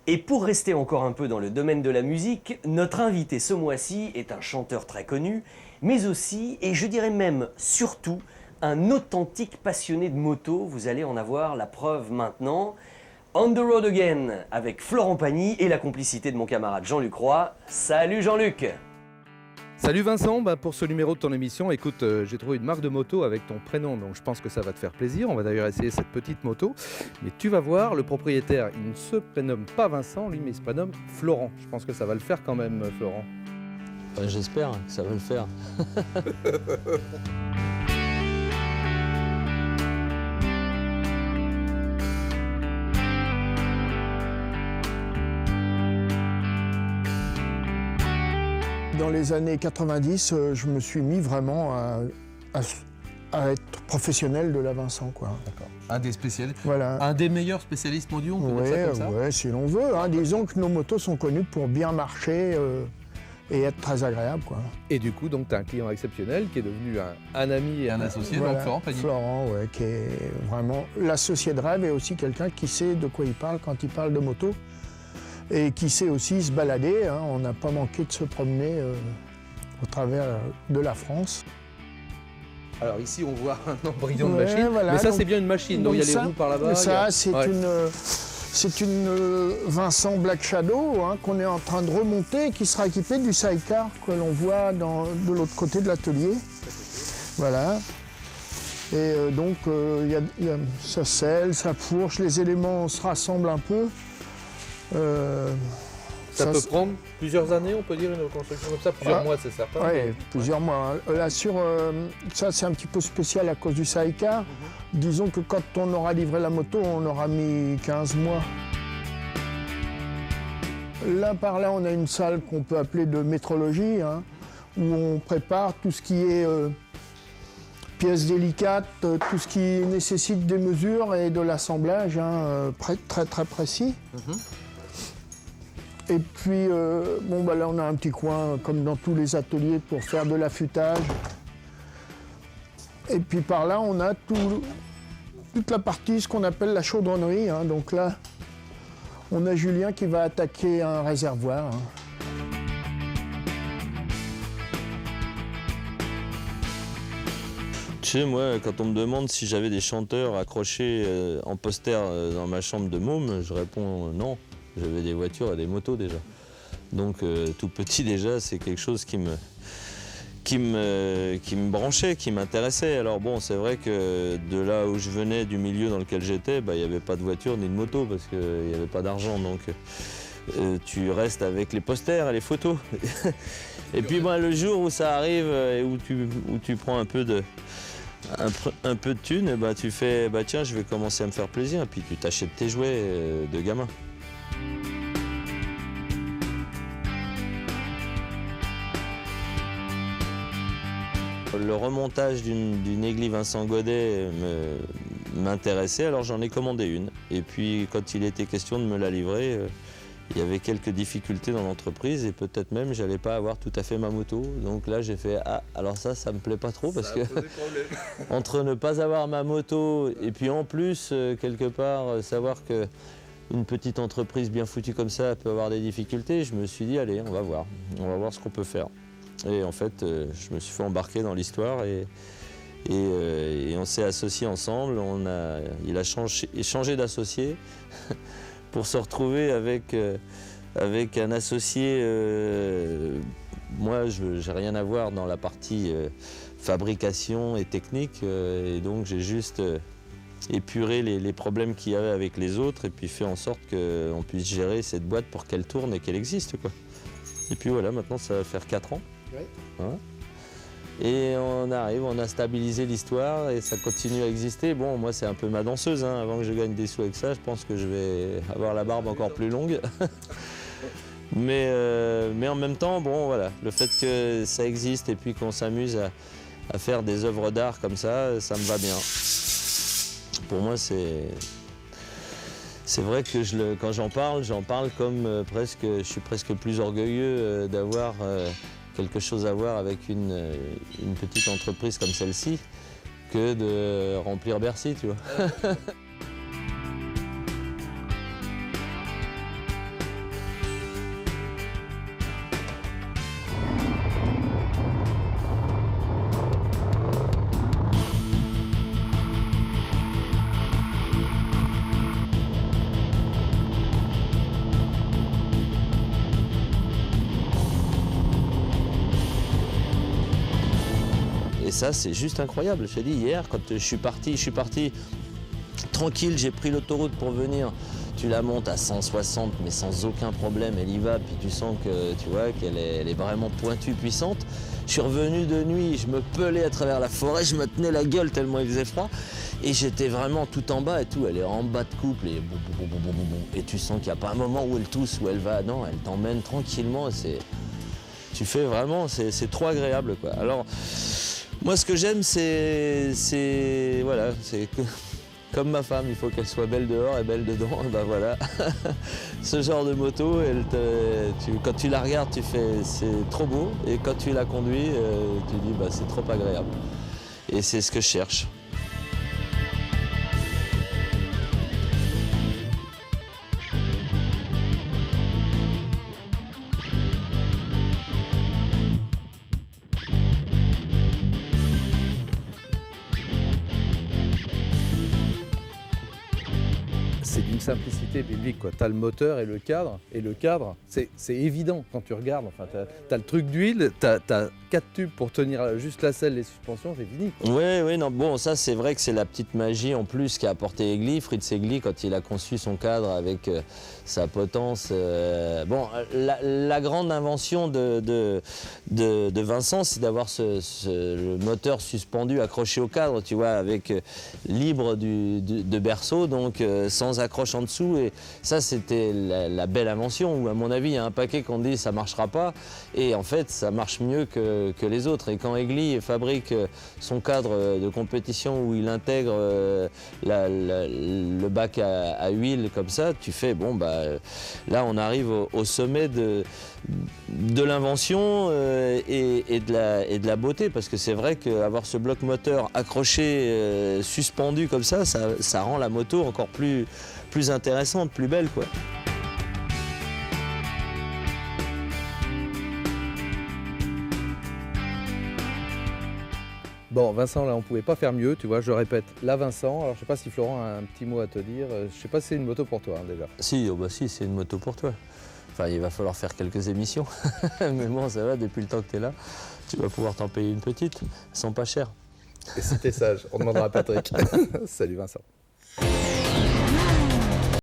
Et pour rester encore un peu dans le domaine de la musique, notre invité ce mois-ci est un chanteur très connu, mais aussi, et je dirais même surtout, un authentique passionné de moto. Vous allez en avoir la preuve maintenant. On the Road Again avec Florent Pagny et la complicité de mon camarade Jean-Luc Roy. Salut Jean-Luc! Salut Vincent, pour ce numéro de ton émission, écoute, j'ai trouvé une marque de moto avec ton prénom, donc je pense que ça va te faire plaisir. On va d'ailleurs essayer cette petite moto. Mais tu vas voir, le propriétaire, il ne se prénomme pas Vincent, lui, mais il se prénomme Florent. Je pense que ça va le faire quand même, Florent. J'espère que ça va le faire. Dans les années 90, je me suis mis vraiment à être professionnel de la Vincent, quoi. D'accord. Un des spécialistes, Voilà. un des meilleurs spécialistes mondiaux, on peut dire ça comme ça. Ouais, si l'on veut. Hein. Disons que nos motos sont connues pour bien marcher et être très agréables, quoi. Et du coup, donc, tu as un client exceptionnel qui est devenu un ami et un associé, Voilà. donc Florent Pagny. Florent, ouais, qui est vraiment l'associé de rêve et aussi quelqu'un qui sait de quoi il parle quand il parle de moto. Et qui sait aussi se balader, hein. On n'a pas manqué de se promener au travers de la France. Alors ici, on voit un embryon de Ouais, machine, voilà, mais ça, donc- c'est bien une machine, donc il y a les ça, roues par là-bas. Ça, c'est Ouais. une Vincent Black Shadow, hein, qu'on est en train de remonter, qui sera équipée du sidecar que l'on voit de l'autre côté de l'atelier. Voilà. Et donc, il y a sa selle, sa fourche, les éléments se rassemblent un peu. Ça peut prendre plusieurs années, on peut dire, une reconstruction comme ça, plusieurs mois, c'est certain. Oui, plusieurs mois. Là, ça, c'est un petit peu spécial à cause du sidecar. Disons que quand on aura livré la moto, on aura mis 15 mois. Là, par là, on a une salle qu'on peut appeler de métrologie, hein, où on prépare tout ce qui est pièces délicates, tout ce qui nécessite des mesures et de l'assemblage, hein, très très précis. Et puis, là, on a un petit coin, comme dans tous les ateliers, pour faire de l'affûtage. Et puis par là, on a toute la partie, ce qu'on appelle la chaudronnerie, hein. Donc là, on a Julien qui va attaquer un réservoir, hein. Tu sais, moi, quand on me demande si j'avais des chanteurs accrochés en poster dans ma chambre de môme, je réponds non. J'avais des voitures et des motos déjà. Donc tout petit déjà, c'est quelque chose qui me branchait, qui m'intéressait. Alors bon, c'est vrai que de là où je venais, du milieu dans lequel j'étais, il n'y avait pas de voiture ni de moto parce qu'il n'y avait pas d'argent. Donc tu restes avec les posters et les photos. Et puis le jour où ça arrive et où tu prends un peu de thunes, tu fais tiens, je vais commencer à me faire plaisir. Et puis tu t'achètes tes jouets de gamin. Le remontage d'une aiguille Vincent Godet m'intéressait, alors j'en ai commandé une. Et puis quand il était question de me la livrer, il y avait quelques difficultés dans l'entreprise et peut-être même j'allais pas avoir tout à fait ma moto. Donc là j'ai fait alors ça me plaît pas trop parce que entre ne pas avoir ma moto et puis en plus quelque part savoir que une petite entreprise bien foutue comme ça peut avoir des difficultés, je me suis dit allez, on va voir ce qu'on peut faire. Et en fait, je me suis fait embarquer dans l'histoire et on s'est associés ensemble. Il a changé d'associé pour se retrouver avec un associé. Moi, je n'ai rien à voir dans la partie fabrication et technique. Et donc, j'ai juste épuré les problèmes qu'il y avait avec les autres et puis fait en sorte qu'on puisse gérer cette boîte pour qu'elle tourne et qu'elle existe, quoi. Et puis voilà, maintenant, ça va faire 4 ans. Ouais. Hein, et on a stabilisé l'histoire et ça continue à exister. Bon, moi c'est un peu ma danseuse, hein. Avant que je gagne des sous avec ça, je pense que je vais avoir la barbe encore plus longue. mais en même temps, bon voilà, le fait que ça existe et puis qu'on s'amuse à faire des œuvres d'art comme ça me va bien. Pour moi c'est vrai que quand j'en parle comme je suis presque plus orgueilleux d'avoir quelque chose à voir avec une petite entreprise comme celle-ci que de remplir Bercy, tu vois. ça, c'est juste incroyable. Je te dis, hier, quand je suis parti tranquille, j'ai pris l'autoroute pour venir. Tu la montes à 160, mais sans aucun problème, elle y va, puis tu sens que, tu vois, qu'elle est vraiment pointue, puissante. Je suis revenu de nuit, je me pelais à travers la forêt, je me tenais la gueule tellement il faisait froid. Et j'étais vraiment tout en bas et tout, elle est en bas de couple et tu sens qu'il n'y a pas un moment où elle tousse, où elle va, non, elle t'emmène tranquillement. Tu fais vraiment, c'est trop agréable, quoi. Alors, moi, ce que j'aime, c'est comme ma femme, il faut qu'elle soit belle dehors et belle dedans. Ben voilà, ce genre de moto, quand tu la regardes, tu fais c'est trop beau, et quand tu la conduis, tu dis bah, c'est trop agréable. Et c'est ce que je cherche. C'est d'une simplicité biblique, quoi. Tu as le moteur et le cadre. Et le cadre, c'est évident quand tu regardes. Enfin, tu as le truc d'huile, tu as 4 tubes pour tenir juste la selle, les suspensions, c'est fini, quoi. Oui, non, bon, ça c'est vrai que c'est la petite magie en plus qu'a apporté Egli, Fritz Egli, quand il a conçu son cadre avec sa potence. Bon, la grande invention de Vincent, c'est d'avoir le moteur suspendu, accroché au cadre, tu vois, avec libre de berceau, donc sans accroche en dessous. Et ça, c'était la belle invention, où à mon avis, il y a un paquet qu'on dit ça marchera pas, et en fait, ça marche mieux que les autres. Et quand Egli fabrique son cadre de compétition où il intègre le bac à huile comme ça, tu fais, bon, bah, là, on arrive au sommet de l'invention et de la beauté, parce que c'est vrai qu'avoir ce bloc moteur accroché, suspendu comme ça rend la moto encore plus intéressante, plus belle, quoi. Bon, Vincent, là, on pouvait pas faire mieux, tu vois, je répète, là, Vincent, alors je sais pas si Florent a un petit mot à te dire, je sais pas si c'est une moto pour toi, hein, déjà. Si, c'est une moto pour toi. Enfin, il va falloir faire quelques émissions, mais bon, ça va, depuis le temps que tu es là, tu vas pouvoir t'en payer une petite, elles sont pas chères. Et si t'es sage, on demandera à Patrick. Salut Vincent.